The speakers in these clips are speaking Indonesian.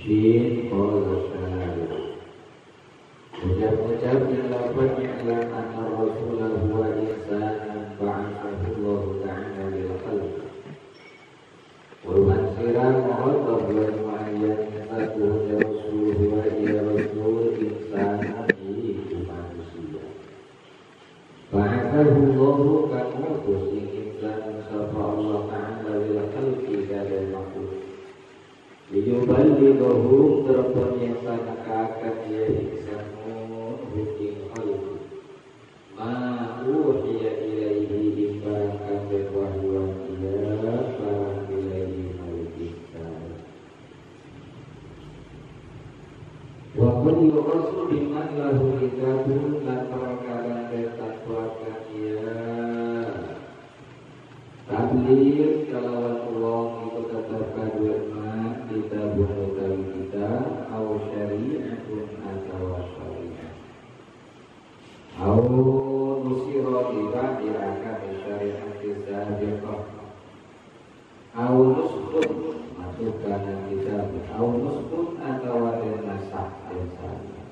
Shin qala syarih. Ucap-ucap yang dapat yang anna Rasulullah wa insanan ba'athahu Allah ta'ala lil khalq. Urban sirah mohon bahwa muayyan satu Rasul wa ia Rasul insanan itu manusia. Ba'athahu Allah kamu kusing insan sapa Allah ta'ala lil khalqi dari makhluk. Liyuballighahu terpenyaksanakan ya insanu hukum khalq ma uhiya ilaihi ibaratkan berwahyu dia barang ilaihi malika wa kullu rasulin man lahu kitabun lan perkara bertakwakan dia tabligh kalawan Allah itu tetap kadua kita bunuh kita au syari'atun atau syari'at au nusiro kita diakan syari'at sabiqah au nusbut masukkan kita au nusbut atau ada nasah desanya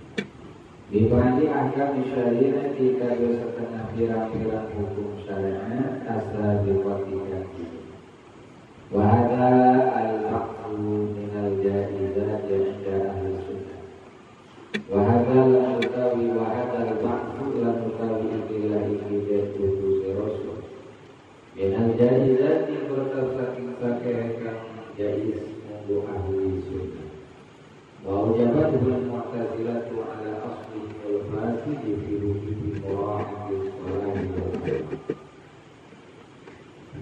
dibanding akan syari'at kita setengah pirang-pirang hukum syari'at as-sabiqah kita wahada al-ba'u minal jaizat inda ahli sunnah wahada al-mutawi wahada al-ba'u al-mutawi ikilah ikidah kudusi rasul minal jaizat yang bertersaking sakehekan jaiz munggu ahli sunnah wa ujabat dengan mu'tazilatu ala asli al-fasi di firuhi di mura'ati sekolah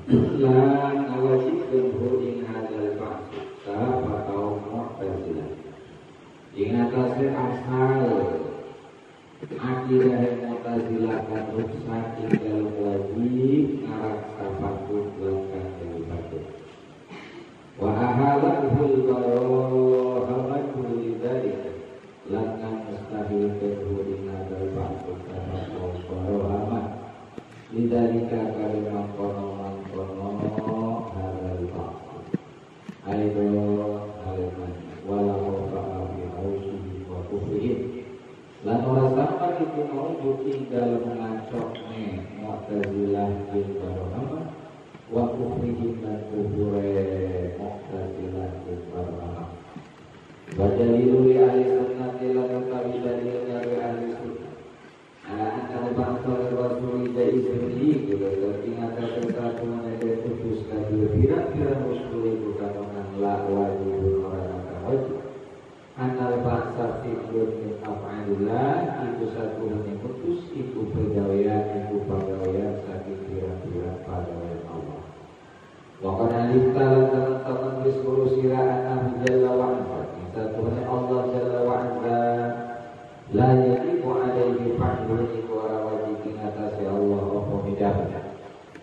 lan awajib gembu ing hadal ba'su sapa kaum mu'tazilah ing atase asal akidah mu'tazilah kan rusak ing dalam wajib ngaraksa patut langkah dari patut wa ahalahul barohamatu lidalik langan mustahil gembu ing hadal ba'su sapa kaum barohamat lidalika kalimah kono halal ba'su aido haliman walau fa'afi hausihi wa kufrihim lan ora sampai itu mau bukti dalam mengancoknya Mu'tazilah bin Barohamah wa kufrihim dan kufure Mu'tazilah bin Barohamah wa jalilu li ahli sunnati lan utawi dalil dari ahli sunnah antara bangsa Rasul dari sini juga tertinggal sesuatu yang khusus dari pirang-pirang usul itu katakan la wajib orang akan wajib antara bangsa fi'lun min af'alillah itu satu yang khusus itu pegawaian saking pirang-pirang pegawaian Allah wa kana litalan teman-teman disuruh siraan jalla wa azza satunya Allah jalla wa azza la yajibu alaihi fa'lun iku ora wajib ing atase Allah apa hidayah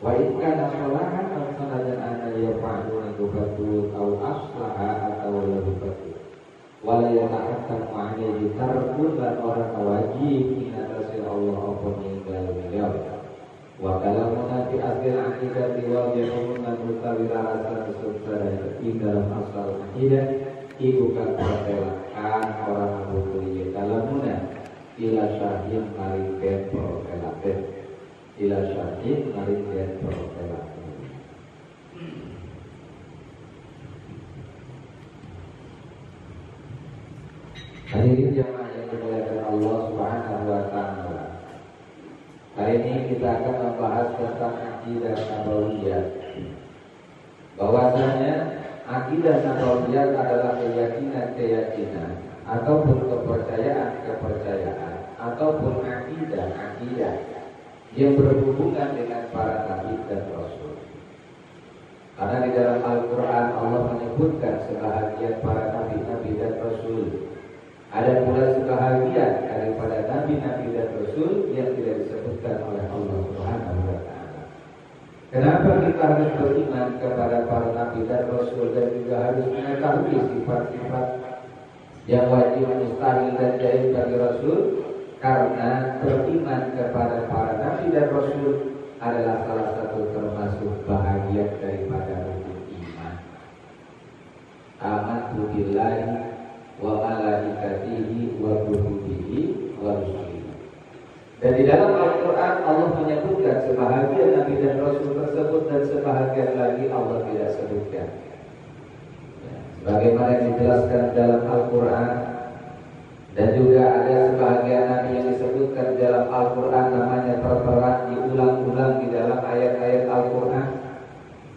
wa in kana salahan aw sanajan ana ya fa'lun iku betul au aslaha atau lebih betul wala yata'akkad alaihi tarkun dan orang wajib ing atase Allah apa ninggal hidayah wa kalamuna fi asl aqidah wa yaqulun lan utawi rasa sesuatu ing dalam asal aqidah ibu kan orang butuh kalamuna ila syahid maringken prokelaten ila syahid maringken prokelaten hadirin jamaah yang dimuliakan Allah Subhanahu wa taala. Hari ini kita akan membahas tentang akidah nabawiyah. Bahwasanya akidah nabawiyah adalah keyakinan ataupun kepercayaan ataupun akidah yang berhubungan dengan para nabi dan rasul. Karena di dalam Al-Quran Allah menyebutkan sebahagian para nabi dan rasul. Ada pula sebahagian daripada nabi dan rasul yang tidak disebutkan oleh Allah Subhanahu wa taala. Kenapa kita harus beriman kepada para nabi dan rasul dan juga harus mengetahui sifat-sifat yang wajib, mustahil dan jaiz bagi rasul? Karena beriman kepada para nabi dan rasul adalah salah satu termasuk bahagian daripada rukun iman. Amantu billahi wa malaikatihi wa kutubihi wa rusulihi. Dan di dalam Al-Quran Allah menyebutkan sebahagian Nabi dan Rasul tersebut dan sebahagian lagi Allah tidak sebutkan. Sebagaimana yang dijelaskan dalam Al-Quran, dan juga ada sebahagian Nabi yang disebutkan dalam Al-Quran namanya tertera diulang-ulang di dalam ayat-ayat Al-Quran,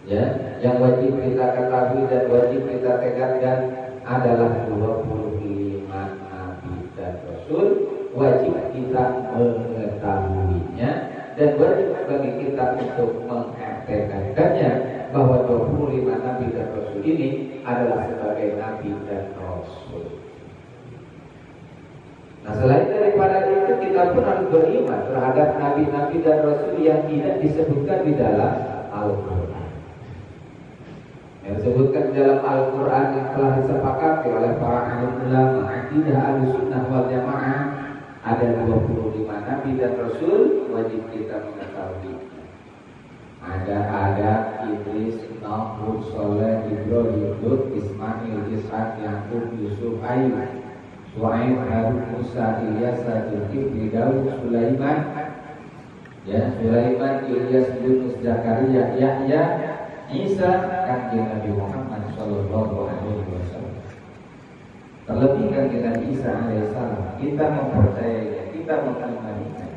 ya, yang wajib kita ketahui dan wajib kita tegakkan adalah 25 Nabi dan Rasul. Wajib kita mengetahuinya dan wajib bagi kita untuk mengaplikasikannya, bahwa 25 Nabi dan Rasul ini adalah sebagai Nabi dan Rasul. Nah, selain daripada itu, kita pun harus beriman terhadap Nabi-Nabi dan Rasul yang tidak disebutkan di dalam Al-Quran. Yang disebutkan di dalam Al-Quran yang telah disepakati oleh para alim ulama akidah Ahlussunnah wal Jamaah, ada 25 Nabi dan Rasul, wajib kita mengetahui. Ada Adam, Idris, Nuh, Hud, Saleh, Ibrahim, Lut, Ismail, Ishaq, Yakub, Yusuf, Ayub, Shu'aib, Harun, Musa, Ilyas, Zulkifli, Daud, Sulaiman, ya, Sulaiman, Ilyas, Yunus, Zakaria, Yahya, Isa, kanjeng Nabi Muhammad Sallallahu Alaihi Wasallam. Terlebih kanjeng Nabi Isa Alaihissalam, kita mempercayainya, kita mengimaninya.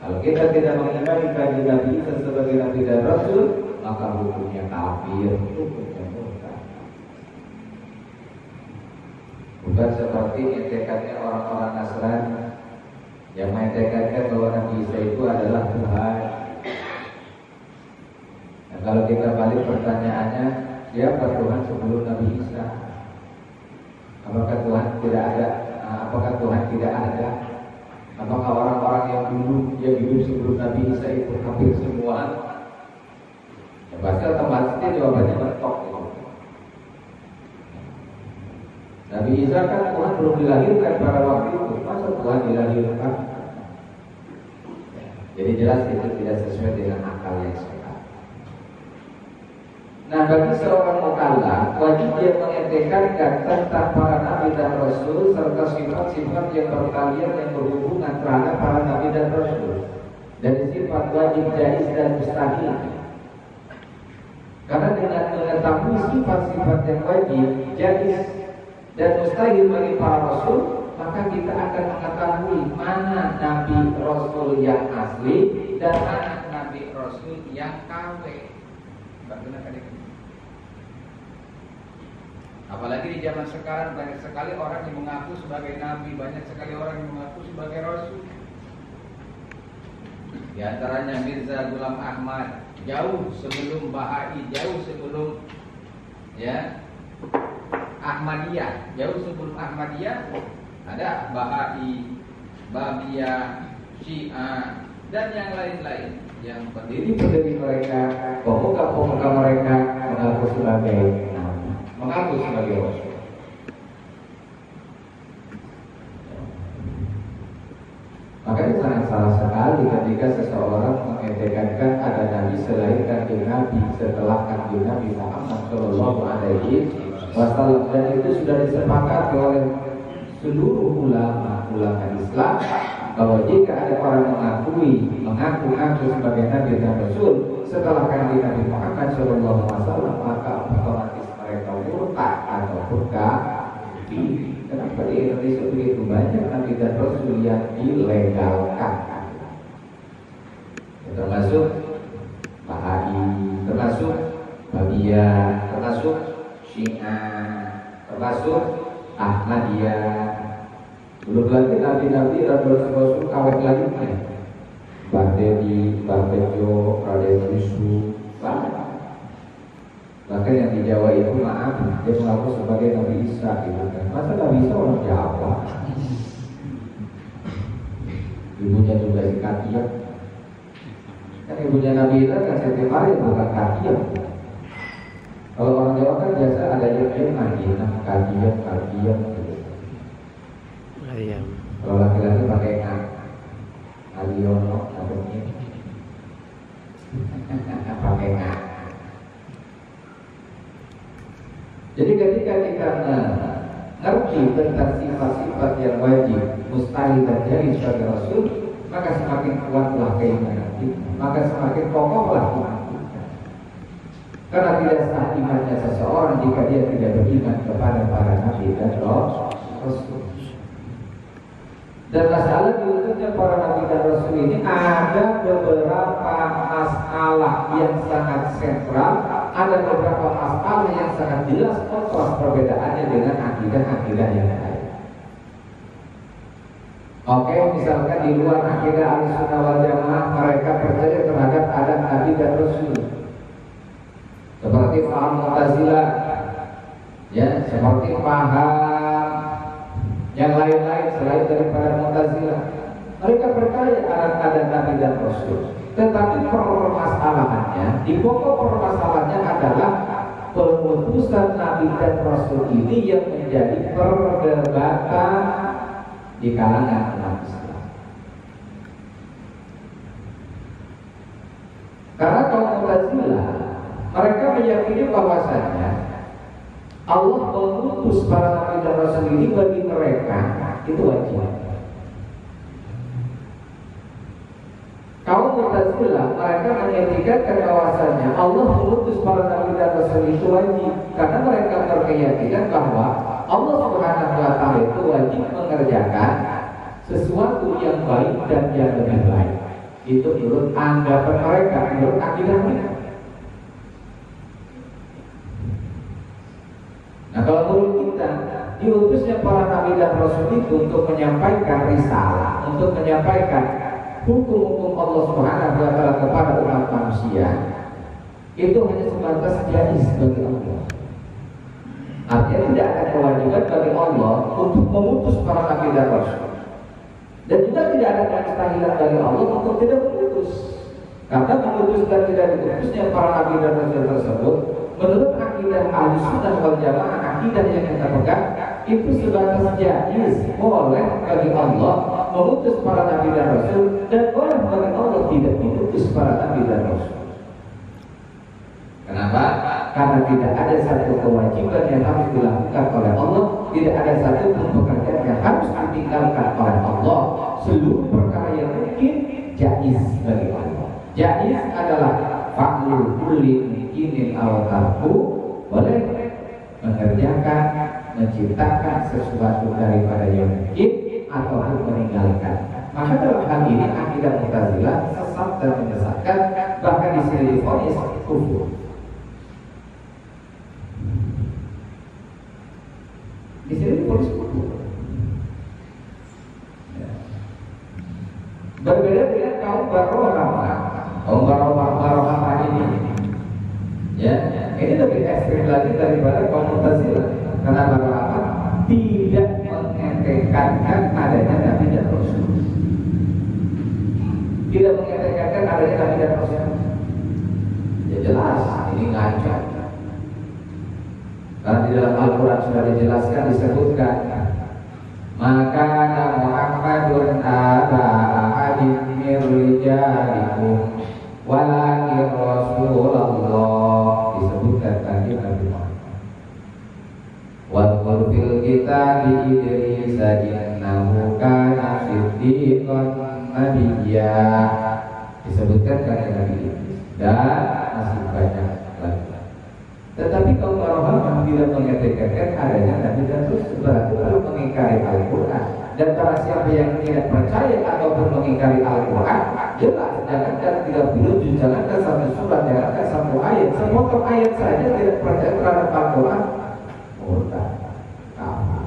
Kalau kita tidak mengimani kanjeng Nabi Isa sebagai Nabi dan Rasul, maka hukumnya kafir, hukumnya murtad. Bukan seperti etekannya orang-orang Nasrani yang mengetekankan bahwa Nabi Isa itu adalah Tuhan. Nah, kalau kita balik pertanyaannya, siapa Tuhan sebelum Nabi Isa? Apakah Tuhan tidak ada? Apakah Tuhan tidak ada? Apakah orang-orang yang hidup sebelum Nabi Isa itu hampir semua? Ya, pasti otomatis jawabannya mentok. Nabi Isa kan Tuhan belum dilahirkan pada waktu itu, masa Tuhan dilahirkan? Jadi jelas itu tidak sesuai dengan akal yang sehat. Nah, bagi seorang mukallaf wajib dia mengetekankan tentang para Nabi dan Rasul serta sifat-sifat yang berkalian yang berhubungan terhadap para Nabi dan Rasul, dan sifat wajib, jaiz dan mustahil. Karena dengan mengetahui sifat-sifat yang wajib, jaiz dan mustahil bagi para Rasul, maka kita akan mengetahui mana Nabi Rasul yang asli dan mana Nabi Rasul yang KW. Apalagi di zaman sekarang banyak sekali orang yang mengaku sebagai Nabi, banyak sekali orang yang mengaku sebagai Rasul. Di antaranya Mirza Ghulam Ahmad, jauh sebelum Bahai, jauh sebelum Ahmadiyah, jauh sebelum Ahmadiyah ada Bahai, Babiyah, Syiah dan yang lain-lain yang pendiri-pendiri mereka, pemuka-pemuka mereka mengaku sebagai Nabi, mengaku sebagai Rasul. Makanya sangat salah sekali ketika seseorang mengetekankan ada Nabi selain kanjeng Nabi setelah kanjeng Nabi Muhammad Shallallahu Alaihi Wasallam, dan itu sudah disepakati oleh seluruh ulama Islam bahwa jika ada orang mengaku sebagai Nabi dan Rasul setelah kanjeng Nabi Muhammad Shallallahu Alaihi Wasallam, maka otomatis mereka murtad ataupun kafir. Kenapa di Indonesia begitu banyak Nabi dan Rasul yang dilegalkan? Ya, termasuk Bahai, termasuk Babiyah, termasuk Syiah, termasuk Ahmadiyah. Belum lagi Nabi-Nabi dan Rasul kawet lagi nih. Mbah Dedi, Mbah Bejo, Raden Yusuf, bahkan yang di Jawa itu maaf, dia mengaku sebagai Nabi Isa gitu kan. Masa Nabi Isa orang Jawa? Ibunya juga si Katia. Kan ibunya Nabi Isa kan Siti Maryam, bukan Katia. Kalau orang Jawa kan biasa ada yang Madinah, Katia gitu. Kalau laki-laki pakai Aliono atau ini pakai Jadi ketika kita ngerti tentang sifat-sifat yang wajib mustahil terjadi sebagai Rasul, maka semakin kuatlah keimanan kita, maka semakin kokohlah iman kita. Karena tidak sah imannya seseorang jika dia tidak beriman kepada para nabi dan Rasul. Dan masalah diutusnya para nabi dan Rasul ini ada beberapa masalah yang sangat sentral, ada beberapa masalah yang sangat jelas kontras perbedaannya dengan akidah-akidah yang lain. Oke, misalkan di luar akidah Ahlussunnah wal Jamaah mereka percaya terhadap ada nabi dan Rasul, seperti paham Mu'tazilah, ya, seperti paham yang lain-lain selain daripada Mu'tazilah. Mereka percaya ada nabi dan Rasul, tetapi permasalahannya, di pokok permasalahannya adalah pengutusan nabi dan Rasul ini yang menjadi perdebatan di kalangan umat Islam. Karena kaum Mu'tazilah mereka meyakini bahwasanya Allah mengutus para nabi dan Rasul ini bagi mereka itu wajib. Kaum Mu'tazilah mereka menyatakan bahwasanya Allah mengutus para nabi dan Rasul itu wajib, karena mereka berkeyakinan bahwa Allah Subhanahu wa Ta'ala itu wajib mengerjakan sesuatu yang baik dan yang lebih baik. Itu menurut anggapan mereka, menurut akidah mereka. Nah, kalau menurut kita, diutusnya para nabi dan Rasul itu untuk menyampaikan risalah, untuk menyampaikan hukum-hukum Allah Subhanahu wa Ta'ala kepada umat manusia, itu hanya sebatas jaiz bagi Allah. Artinya tidak ada kewajiban bagi Allah untuk memutus para nabi dan Rasul, dan juga tidak ada kemustahilan bagi Allah untuk tidak memutus. Karena memutus dan tidak diutusnya para nabi dan Rasul tersebut, menurut akidah Ahlussunnah wal Jamaah, akidah yang kita pegang, itu sebatas jaiz, boleh bagi Allah memutus para nabi dan Rasul, dan boleh bagi Allah tidak memutus para nabi dan Rasul. Kenapa? Karena tidak ada satu kewajiban yang harus dilakukan oleh Allah, tidak ada satu pekerjaan yang harus ditinggalkan oleh Allah. Seluruh perkara yang mungkin jaiz bagi Allah. Jaiz adalah fa'lul kulli mungkinin aw tarku, boleh mengerjakan, menciptakan sesuatu daripada yang mungkin ataupun meninggalkan. Maka dalam hal ini akidah Mu'tazilah sesat dan menyesatkan, bahkan di sini divonis kufur. Di sini divonis kufur. Berbeda dengan kaum Barohah ini. Ya, ini lebih ekstrim lagi daripada kaum Mu'tazilah. Karena Barohah tidak mengetekankan adanya nabi dan Rasul. Tidak mengetekankan adanya nabi dan Rasul. Ya jelas, ini ngancam. Karena di dalam Al-Quran sudah dijelaskan, disebutkan, maka Muhammadun aba ahadin min rijalikum walakin Rasulullah, disebutkan tadi Nabi Muhammad. Wa fil kitab Idris innahu kana siddiqan nabiyya, disebutkan tadi Nabi Idris, dan masih banyak lagi. Tetapi kaum Barohah tidak mengatakan adanya nabi dan Rasul, berarti baru mengingkari Al-Quran. Dan para siapa yang tidak percaya ataupun mengingkari Al-Quran, jelas jangankan 30 juz, jangankan satu surat, jangankan satu ayat, sepotong ayat saja tidak percaya terhadap Al-Quran, murtad, kafir.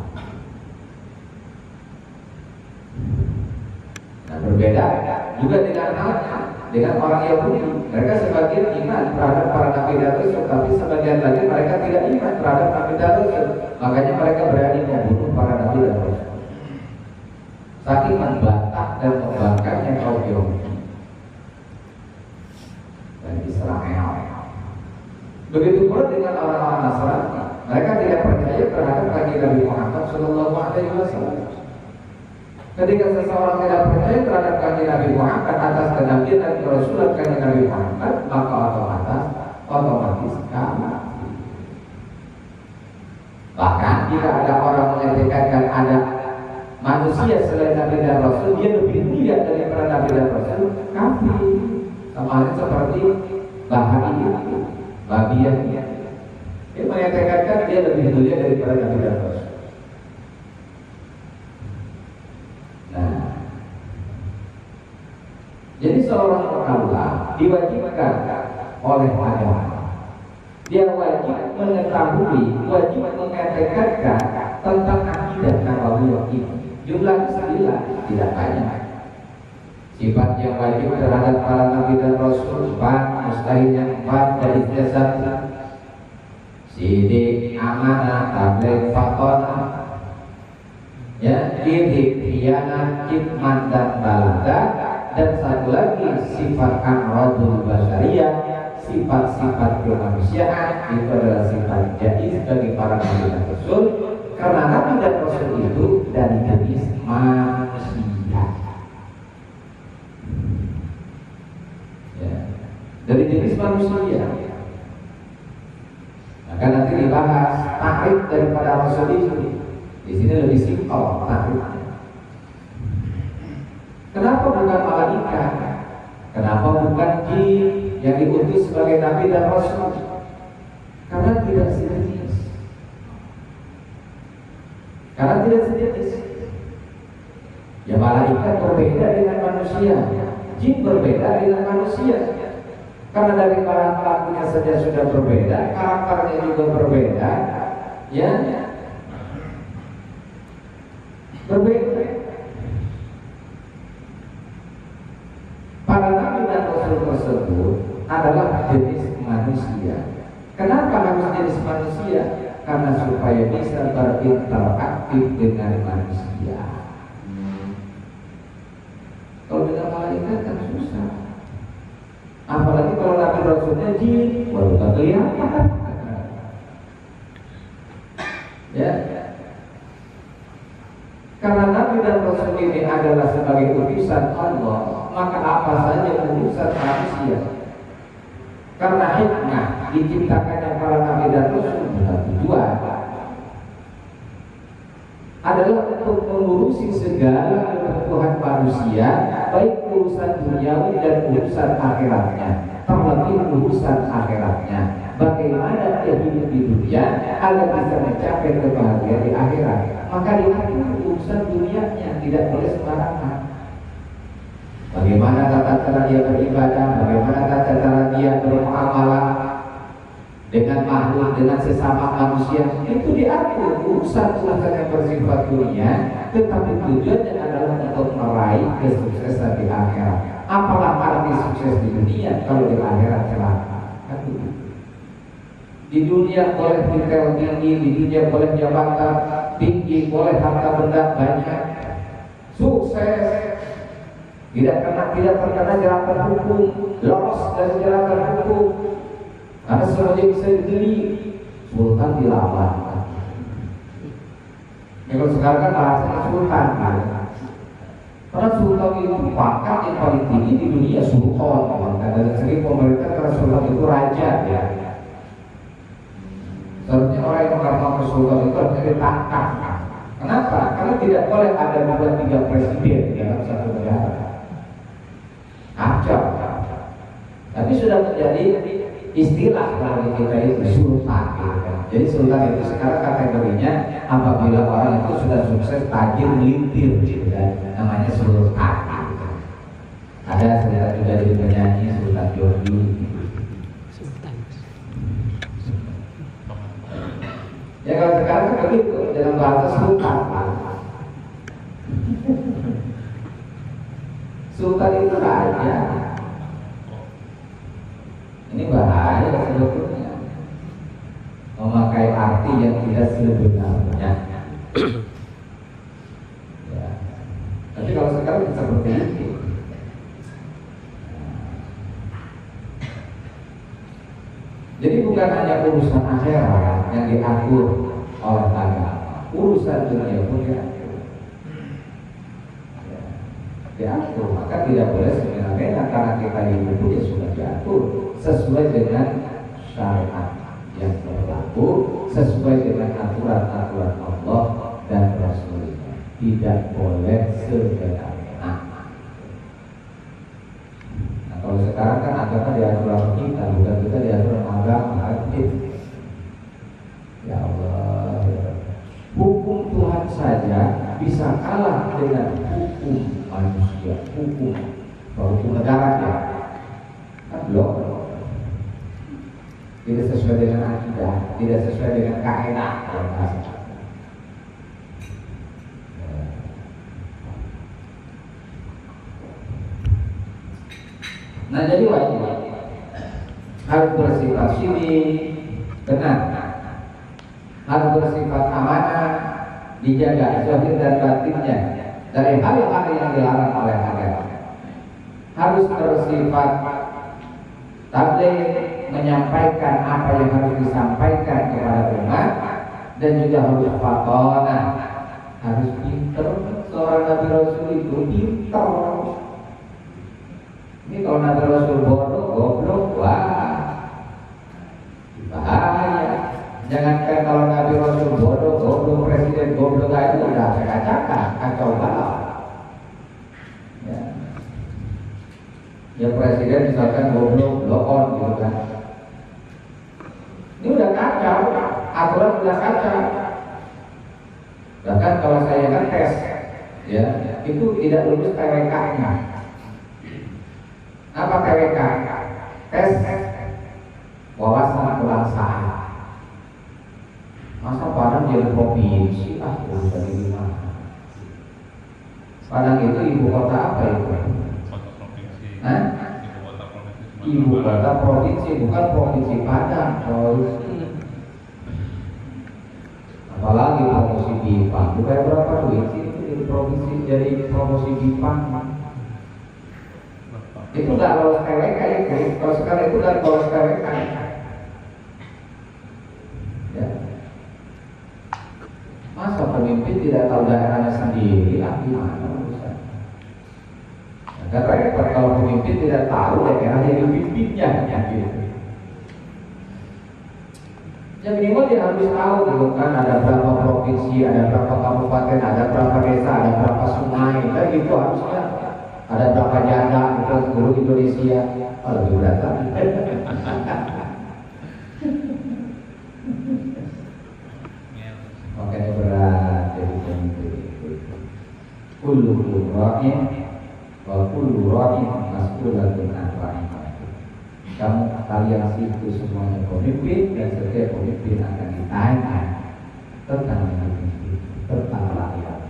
Nah, berbeda juga dengan orang Yahudi. Mereka sebagian iman terhadap para nabi dan Rasul, tapi sebagian lagi mereka tidak iman terhadap nabi dan Rasul. Makanya mereka berani membunuh para nabi dan Rasul. Saking membantah dan membangkangnya kaum Yahudi dan Israel. Begitu pula dengan orang-orang Nasrani. Mereka tidak percaya terhadap kaki Nabi Muhammad Sallallahu Alaihi Wasallam. Ketika seseorang tidak percaya terhadap kanjeng Nabi Muhammad atas kenabian dan kerasulan kanjeng Nabi Muhammad, maka otomatis kafir. Bahkan jika ada orang mengetikkan ada manusia selain Nabi dan Rasul, dia lebih mulia daripada Nabi dan Rasul, kafir. Sama halnya seperti Babian. Dia mengatakan dia lebih mulia daripada Nabi dan Rasul. Nah, jadi seorang mukallaf diwajibkan oleh agama. Dia wajib mengetahui, wajib mengatakan tentang akidah nabawiyah ini. Jumlah 9, tidak banyak. Sifat yang wajib terhadap para nabi dan rasul 4, mustahilnya 4, dari ijazah sidik, amanah, tabligh, fatonah, ya, diri, khianat, kitman dan balada, dan satu lagi sifat amradul basyariyah, sifat-sifat kemanusiaan. Itu adalah sifat jaiz bagi para nabi dan rasul, karena nabi dan rasul itu dari jenis manusia, ya, dari jenis manusia. Maka nanti dibahas takrif daripada rasul itu. Di sini lebih simpel takrifnya. Kenapa bukan malaikat? Kenapa bukan jin yang diutus sebagai nabi dan rasul? Karena tidak sejenis. Ya, malaikat berbeda dengan manusia, jin berbeda dengan manusia. Karena dari bahan pelakunya saja sudah berbeda, karakternya juga berbeda, ya, berbeda. Para nabi dan rasul tersebut adalah jenis manusia. Kenapa harus jenis manusia? Karena supaya bisa berinteraksi dengan manusia. Kalau dengan malaikat kan susah. Apalagi kalau nabi rasulnya jin, baru tak kelihatan. Ya. Karena nabi dan rasul ini adalah sebagai utusan Allah, maka apa saja urusan manusia. Karena hikmah diciptakannya para nabi dan rasul bukan tujuan, adalah untuk mengurusi segala kebutuhan manusia, baik urusan duniawi dan urusan akhiratnya. Terlebih urusan akhiratnya, bagaimana dia hidup di dunia agar bisa mencapai kebahagiaan di akhirat. Maka diatur urusan dunianya, tidak boleh sembarangan. Bagaimana tata cara dia beribadah, bagaimana tata cara dia bermuamalah dengan makhluk, dengan sesama manusia, itu diatur urusan-urusan yang bersifat dunia, tetapi tujuannya adalah untuk meraih kesuksesan di akhirat. Apalah arti sukses di dunia kalau di akhirat celaka? Di dunia boleh titel tinggi, di dunia boleh jabatan tinggi, boleh harta benda banyak, sukses, tidak terkena jeratan hukum, lolos dari jeratan hukum, karena semuanya bisa dibeli. Sultan dilawan. Ya, kalau sekarang kan bahasanya sultan, kan? Karena sultan itu pangkat yang paling tinggi di dunia, sultan. Dari segi pemerintah, karena sultan itu raja, ya. Seharusnya orang yang mengatakan sultan itu harusnya ditangkap. Kenapa? Karena tidak boleh ada 2-3 presiden dalam satu negara. Kacau. Tapi sudah menjadi istilah kalau kita itu sultan. Jadi sultan itu sekarang kategorinya apabila orang itu sudah sukses, tajir, melintir, gitu kan, namanya sultan. Ada sultan juga di penyanyi Sultan Jordi. Ya kalau sekarang kan begitu, dalam bahasa sultan. Sultan itu raja. Ini bahaya sebetulnya, memakai arti yang tidak sebenarnya. Ya. Tapi kalau sekarang seperti itu. Jadi bukan hanya urusan akhirat yang diatur oleh agama, urusan dunia pun diatur. Ya. Diatur, maka tidak boleh semena-mena karena kita hidup ya sudah diatur sesuai dengan syariat yang berlaku, sesuai dengan aturan-aturan Allah dan Rasulnya. Tidak boleh semena-mena. Nah, kalau sekarang kan agama diatur sama kita, bukan kita diatur sama agama. Ya Allah, ya. Hukum Tuhan saja bisa kalah dengan hukum manusia, hukum negara ya. Kan belum. Tidak sesuai dengan akidah, tidak sesuai dengan kaidah. Nah, jadi wajib harus bersifat syirik, benar, harus bersifat amanah, dijaga zahir dan batinnya dari hal-hal yang dilarang oleh agama. Harus bersifat tabligh, menyampaikan apa yang harus disampaikan kepada umat, dan juga harus fatonah, harus pinter. Seorang Nabi Rasul itu pinter. Ini kalau Nabi Rasul bodoh, goblok, wah bahaya. Jangankan kalau Nabi Rasul bodoh, goblok, presiden goblok aja udah acak-acakan, kacau balau. Ya presiden misalkan goblok, lokon gitu kan. Ini udah kacau, aturan udah kacau. Bahkan kalau saya kan tes, ya itu tidak lulus TWK-nya. Apa TWK? Tes wawasan kebangsaan. Masa Padang jadi provinsi? Udah di mana? Padang itu ibu kota apa itu? Hah? Ibu kota provinsi, bukan provinsi Padang. Apalagi promosi Bipang, bukan berapa duit sih itu provinsi jadi promosi Bipang. Itu nggak lolos TWK itu. Kalau sekarang itu nggak lolos TWK. Ya. Masa pemimpin tidak tahu daerahnya sendiri? Gimana urusan? Karena repot kalau pemimpin tidak tahu daerah yang dipimpinnya, ya gitu. Ya minimal dia harus tahu gitu kan, ada berapa provinsi, ada berapa kabupaten, ada berapa desa, ada berapa sungai, kan gitu harusnya. Ada berapa janda gitu seluruh Indonesia. Oh, lebih berat kan? Makanya berat jadi pemimpin. Kullu ra'in wa kullu ra'in mas'ulatun an ra'iyatihi. Kalian itu semuanya pemimpin, dan setiap pemimpin akan ditanya tentang pemimpin, tentang rakyat.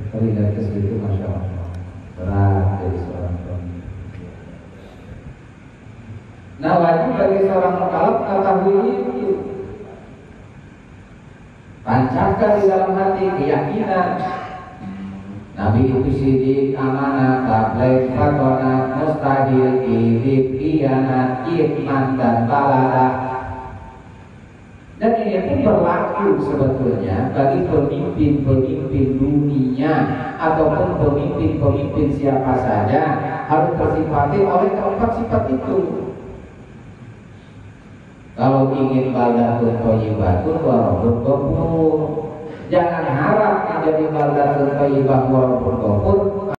Kalau lihat ke situ, masya Allah, berat dari seorang pemimpin. Nah, wajib bagi seorang mukallaf mengetahui itu. Tancapkan di dalam hati keyakinan Nabi itu sidik, amanah, tabligh, fatonah, mustahil, kirib, khianat, kitman, dan baladah. Dan ini pun berlaku sebetulnya bagi pemimpin-pemimpin dunia ataupun pemimpin-pemimpin siapa saja, harus tersifati oleh keempat sifat itu. Kalau ingin baldatun thayyibatun wa rabbun ghafur, jangan harap menjadi baldatun thayyibah wa rabbun ghafur